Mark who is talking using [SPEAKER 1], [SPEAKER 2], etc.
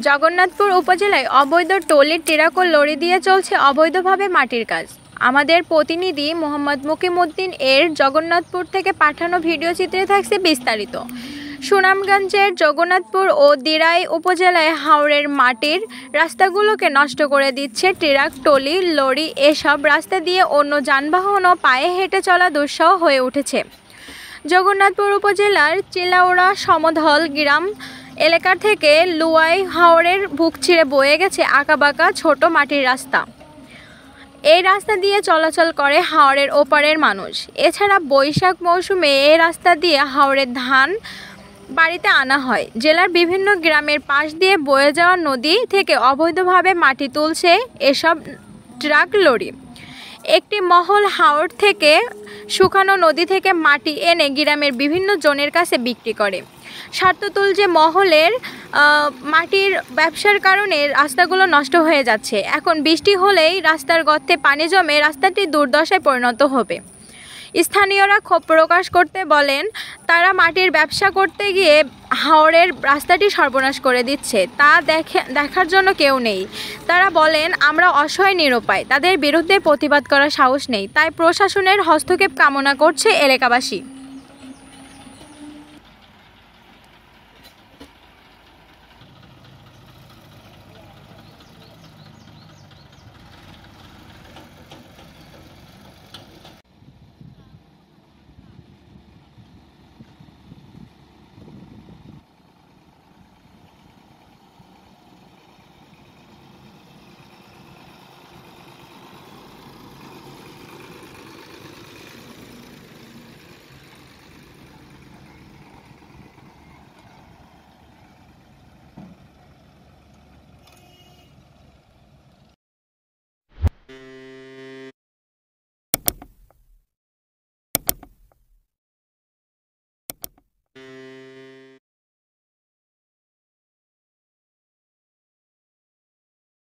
[SPEAKER 1] জগন্নাথপুর উপজেলায় অবৈধ ট্রলির ট্রাক ও লরি দিয়ে চলছে অবৈধভাবে মাটির কাজ। আমাদের প্রতিনিধি মোহাম্মদ মুকিমউদ্দিন এর জগন্নাথপুর থেকে পাঠানো ভিডিও চিত্রে থাকছে বিস্তারিত। সুনামগঞ্জের জগন্নাথপুর ও দিরাই উপজেলায় হাওরের মাটির রাস্তাগুলোকে নষ্ট করে দিচ্ছে ট্রাক, ট্রলি, লরি। এসব রাস্তা দিয়ে অন্য যানবাহনও পায়ে হেঁটে চলা দুঃসহ হয়ে উঠেছে। জগন্নাথপুর উপজেলার চিলাউড়া সমধল গ্রাম এলাকা থেকে লুয়াই হাওরের বুক ছিঁড়ে বয়ে গেছে আঁকাবাঁকা ছোট মাটির রাস্তা। এই রাস্তা দিয়ে চলাচল করে হাওরের ওপারের মানুষ। এছাড়া বৈশাখ মৌসুমে এই রাস্তা দিয়ে হাওরের ধান বাড়িতে আনা হয়। জেলার বিভিন্ন গ্রামের পাশ দিয়ে বয়ে যাওয়া নদী থেকে অবৈধভাবে মাটি তুলছে এসব ট্রাক, লরি। একটি মহল হাওর থেকে শুকানো নদী থেকে মাটি এনে গ্রামের বিভিন্ন জনের কাছে বিক্রি করে। স্বার্থতুল যে মহলের মাটির ব্যবসার কারণে রাস্তাগুলো নষ্ট হয়ে যাচ্ছে। এখন বৃষ্টি হলেই রাস্তার গর্তে পানি জমে রাস্তাটি দুর্দশায় পরিণত হবে। স্থানীয়রা ক্ষোভ প্রকাশ করতে বলেন, তারা মাটির ব্যবসা করতে গিয়ে হাওরের রাস্তাটি সর্বনাশ করে দিচ্ছে, তা দেখার জন্য কেউ নেই। তারা বলেন, আমরা অসহায় নিরুপায়, তাদের বিরুদ্ধে প্রতিবাদ করার সাহস নেই, তাই প্রশাসনের হস্তক্ষেপ কামনা করছে এলাকাবাসী।